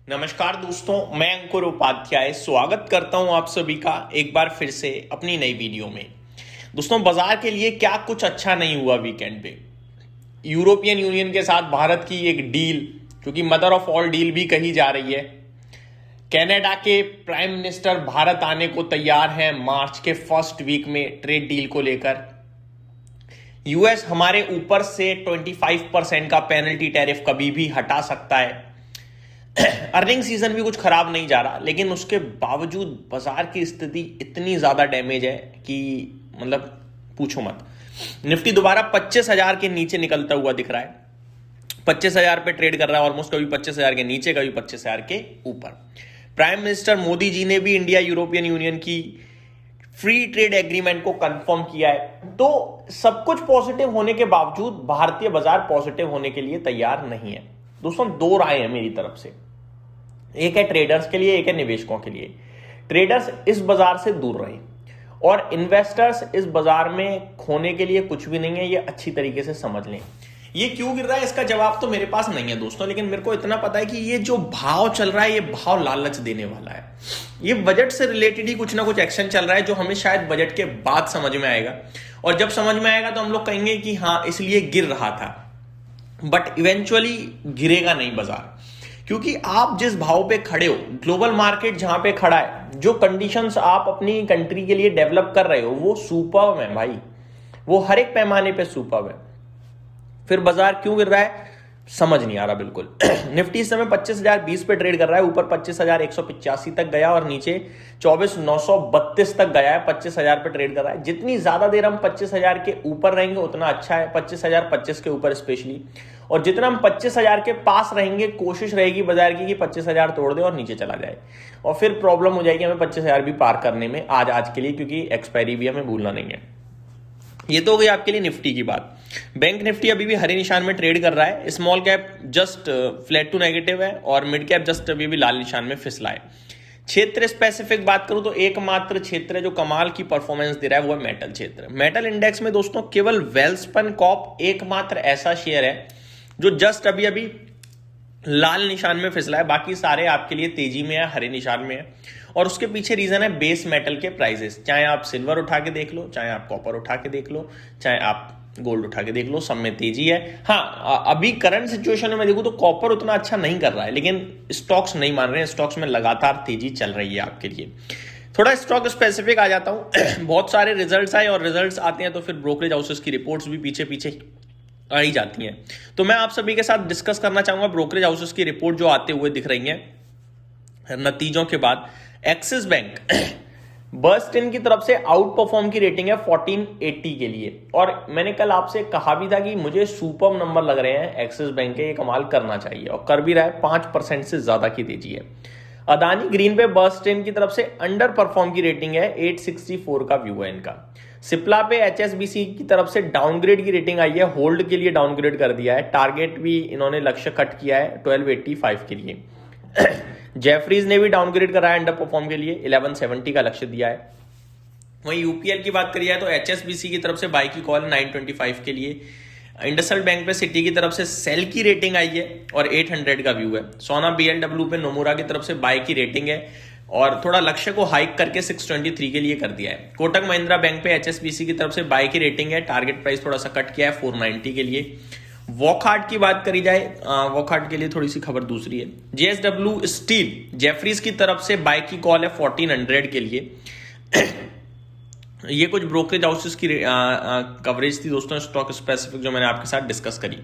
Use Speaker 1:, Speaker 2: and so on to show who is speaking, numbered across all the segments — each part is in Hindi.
Speaker 1: नमस्कार दोस्तों, मैं अंकुर उपाध्याय स्वागत करता हूं आप सभी का एक बार फिर से अपनी नई वीडियो में। दोस्तों, बाजार के लिए क्या कुछ अच्छा नहीं हुआ वीकेंड पे। यूरोपियन यूनियन के साथ भारत की एक डील, जो कि मदर ऑफ ऑल डील भी कही जा रही है। कनाडा के प्राइम मिनिस्टर भारत आने को तैयार हैं मार्च के फर्स्ट वीक में ट्रेड डील को लेकर। यूएस हमारे ऊपर से 25% का पेनल्टी टैरिफ कभी भी हटा सकता है। अर्निंग सीजन भी कुछ खराब नहीं जा रहा, लेकिन उसके बावजूद बाजार की स्थिति इतनी ज्यादा डैमेज है कि मतलब पूछो मत। निफ्टी दोबारा 25,000 के नीचे निकलता हुआ दिख रहा है। 25,000 पे ट्रेड कर रहा है ऑलमोस्ट, कभी 25,000 के नीचे, कभी 25,000 के ऊपर। प्राइम मिनिस्टर मोदी जी ने भी इंडिया यूरोपियन यूनियन की फ्री ट्रेड एग्रीमेंट को कंफर्म किया है। तो सब कुछ पॉजिटिव होने के बावजूद भारतीय बाजार पॉजिटिव होने के लिए तैयार नहीं है। दोस्तों, दो राय है मेरी तरफ से, एक है ट्रेडर्स के लिए, एक है निवेशकों के लिए। ट्रेडर्स इस बाजार से दूर रहें और इन्वेस्टर्स इस बाजार में खोने के लिए कुछ भी नहीं है, ये अच्छी तरीके से समझ लें। ये क्यों गिर रहा है इसका जवाब तो मेरे पास नहीं है दोस्तों, लेकिन मेरे को इतना पता है कि ये जो भाव चल रहा है ये भाव लालच देने वाला है। ये बजट से रिलेटेड ही कुछ ना कुछ एक्शन चल रहा है, जो हमें शायद बजट के बाद समझ में आएगा, और जब समझ में आएगा तो हम लोग कहेंगे कि हाँ इसलिए गिर रहा था, बट इवेंचुअली गिरेगा नहीं बाजार। क्योंकि आप जिस भाव पे खड़े हो, ग्लोबल मार्केट जहां पे खड़ा है, जो कंडीशंस आप अपनी कंट्री के लिए डेवलप कर रहे हो वो सुपर्ब है भाई, वो हर एक पैमाने पे सुपर्ब है। फिर बाजार क्यों गिर रहा है समझ नहीं आ रहा बिल्कुल। निफ्टी इस समय 25,020 पे ट्रेड कर रहा है, ऊपर 25,185 तक गया और नीचे 24,932 तक गया है। 25,000 पे ट्रेड कर रहा है। जितनी ज्यादा देर हम 25,000 के ऊपर रहेंगे उतना अच्छा है, 25,025 के ऊपर स्पेशली। और जितना हम 25,000 के पास रहेंगे, कोशिश रहेगी बाजार की कि 25,000 तोड़ दे और नीचे चला जाए, और फिर प्रॉब्लम हो जाएगी हमें 25,000 भी पार करने में आज के लिए, क्योंकि एक्सपायरी भी हमें भूलना नहीं है। ये तो हो गई आपके लिए निफ्टी की बात। बैंक निफ्टी अभी भी हरे निशान में ट्रेड कर रहा है। Small cap just flat to negative है और मिड कैप जस्ट अभी भी लाल निशान में फिसला है। क्षेत्र स्पेसिफिक बात करूं तो एकमात्र क्षेत्र जो कमाल की परफॉर्मेंस दे रहा है वो है मेटल क्षेत्र। मेटल इंडेक्स में दोस्तों केवल वेल्सपन कॉर्प एकमात्र ऐसा शेयर है जो जस्ट अभी अभी लाल निशान में फिसला है। बाकी सारे आपके लिए तेजी में है, हरे निशान में है, और उसके पीछे रीजन है बेस मेटल के प्राइसेस। चाहे आप सिल्वर उठा के देख लो, चाहे आप कॉपर उठा के देख लो, चाहे आप गोल्ड उठा के देख लो, सब में तेजी है। हाँ, अभी करंट सिचुएशन में देखूं तो कॉपर उतना अच्छा नहीं कर रहा है, लेकिन स्टॉक्स नहीं मान रहे हैं, स्टॉक्स में लगातार तेजी चल रही है आपके लिए। थोड़ा स्टॉक स्पेसिफिक आ जाता हूं। बहुत सारे रिजल्ट्स आए और रिजल्ट्स आते हैं तो फिर ब्रोकरेज हाउसेस की रिपोर्ट्स भी पीछे पीछे आ ही जाती हैं। तो मैं आप सभी के साथ डिस्कस करना चाहूंगा ब्रोकरेज हाउसेस की रिपोर्ट जो आते हुए दिख रही है नतीजों के बाद। एक्सिस बैंक बर्स्टिन की तरफ से आउट परफॉर्म की रेटिंग है 1480 के लिए, और मैंने कल आपसे कहा भी था कि मुझे सुपर नंबर लग रहे हैं एक्सिस बैंक के, ये कमाल करना चाहिए, और कर भी रहा है। 5% से ज्यादा की तेजी है। अदानी ग्रीन पे बर्स्टिन की तरफ से अंडर परफॉर्म की रेटिंग है, 864 का व्यू है इनका। सिप्ला पे एचएसबीसी की तरफ से डाउनग्रेड की रेटिंग आई है, होल्ड के लिए डाउनग्रेड कर दिया है। टारगेट भी इन्होंने लक्ष्य कट किया है 1285 के लिए। जेफरीज ने भी डाउनग्रेड करा है अंडर परफॉर्म के लिए, 1170 का लक्ष्य दिया है। वहीं यूपीएल की बात करी जाए तो एचएसबीसी की तरफ से बाई की कॉल 925 के लिए। इंडसइंड बैंक पे सिटी की तरफ से सेल की रेटिंग आई है और 800 का व्यू है। सोना बीएलडब्ल्यू पे नोमुरा की तरफ से बाई की रेटिंग है और थोड़ा लक्ष्य को हाइक करके 623 के लिए कर दिया है। कोटक महिंद्रा बैंक पे एचएसबीसी की तरफ से बाई की रेटिंग है, टारगेट प्राइस थोड़ा सा कट किया है 490 के लिए। वॉकहार्ट की बात करी जाए, वॉकहार्ट के लिए थोड़ी सी खबर दूसरी है। जेएसडब्ल्यू स्टील जेफरीज की तरफ से बाय की कॉल है 1400 के लिए। ये कुछ ब्रोकरेज हाउसेस की कवरेज थी दोस्तों स्टॉक स्पेसिफिक, जो मैंने आपके साथ डिस्कस करी।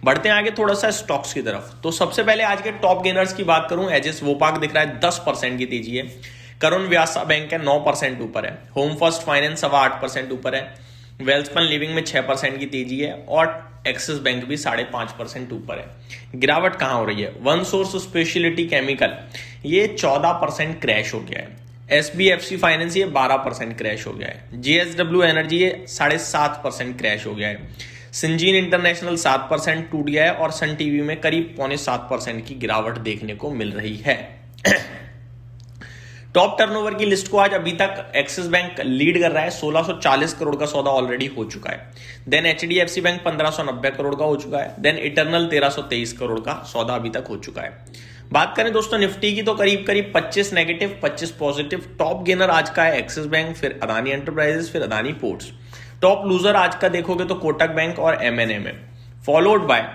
Speaker 1: बढ़ते हैं आगे थोड़ा सा स्टॉक्स की तरफ। तो सबसे पहले आज के टॉप गेनर्स की बात करूं, एजिस वोपाक दिख रहा है 10% की तेजी है। करुण व्यासा बैंक है 9% ऊपर है। होम फर्स्ट फाइनेंस 8% ऊपर है। वेल्सपन लिविंग में 6% की तेजी है और एक्सिस बैंक भी 5.5% ऊपर है। गिरावट कहां हो रही है? वन सोर्स स्पेशलिटी केमिकल ये 14% क्रैश हो गया है। एसबीएफसी फाइनेंस ये 12% क्रैश हो गया है। जेएसडब्ल्यू एनर्जी ये 7.5% क्रैश हो गया है। सिंजीन इंटरनेशनल 7% टूट गया है और सन टीवी में करीब 7.25% की गिरावट देखने को मिल रही है। टॉप टर्नओवर की लिस्ट को आज अभी तक एक्सिस बैंक लीड कर रहा है, 1640 करोड़ का सौदा ऑलरेडी हो चुका है। देन एचडीएफसी बैंक 1590 करोड़ का हो चुका है। देन इटर्नल 1323 करोड़ का सौदा अभी तक हो चुका है। बात करें दोस्तों निफ्टी की तो करीब करीब 25 नेगेटिव 25 पॉजिटिव। टॉप गेनर आज का है एक्सिस बैंक, फिर अदानी एंटरप्राइजेस, फिर अदानी पोर्ट्स। टॉप लूजर आज का देखोगे तो कोटक बैंक और एमएनएम है, followed by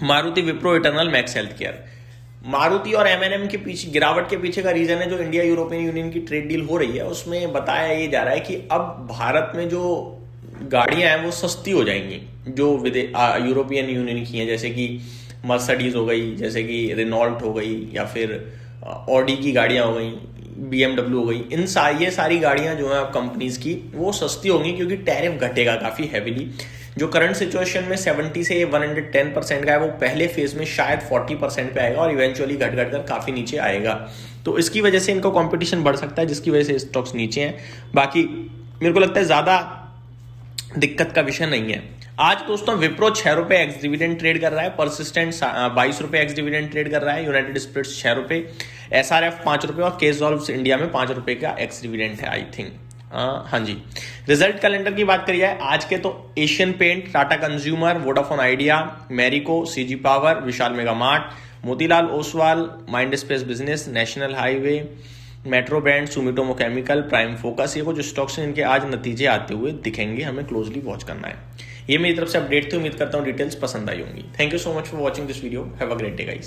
Speaker 1: Maruti, Wipro, eternal, max health care. Maruti और एमएनएम के पीछे गिरावट के पीछे का रीजन है जो इंडिया यूरोपियन यूनियन की ट्रेड डील हो रही है, उसमें बताया ये जा रहा है कि अब भारत में जो गाड़ियां हैं वो सस्ती हो जाएंगी जो यूरोपियन यूनियन की हैं, जैसे कि मर्सिडीज हो गई, जैसे कि रेनॉल्ट हो गई, या फिर ऑडी की गाड़ियां हो गई, बीएमडब्ल्यू हो गई। ये सारी गाड़ियां जो हैं कंपनीज की वो सस्ती होंगी क्योंकि टैरिफ घटेगा काफी हैविली। जो करंट सिचुएशन में 70 से 110% का है वो पहले फेज में शायद 40% पे आएगा और इवेंचुअली घट घट कर काफी नीचे आएगा। तो इसकी वजह से इनका कंपटीशन बढ़ सकता है जिसकी वजह से स्टॉक्स नीचे हैं। बाकी मेरे को लगता है ज्यादा दिक्कत का विषय नहीं है। आज दोस्तों विप्रो 6 रुपए एक्स डिविडेंड ट्रेड कर रहा है, परसिस्टेंट 22 रुपए एक्स डिविडेंड ट्रेड कर रहा है, यूनाइटेड स्पिरिट्स 6 रुपए, एसआरएफ 5 रुपए और केसॉल्व इंडिया में 5 रुपए का एक्स डिविडेंड है आई थिंक। हाँ जी, रिजल्ट कैलेंडर की बात करिए आज के तो Asian Paint, Tata Consumer, Vodafone Idea, Marico, CG Power, Vishal Mega Mart, Motilal Oswal, Mind Space Business, National Highway, Metro Brand, Sumitomo Chemical, Prime Focus, ये कुछ स्टॉक्स हैं इनके आज नतीजे आते हुए दिखेंगे, हमें क्लोजली वॉच करना है। ये मेरी तरफ से अपडेट थी, उम्मीद करता हूँ डिटेल्स पसंद आई होंगी। Thank you so much for watching this video, have a great day guys.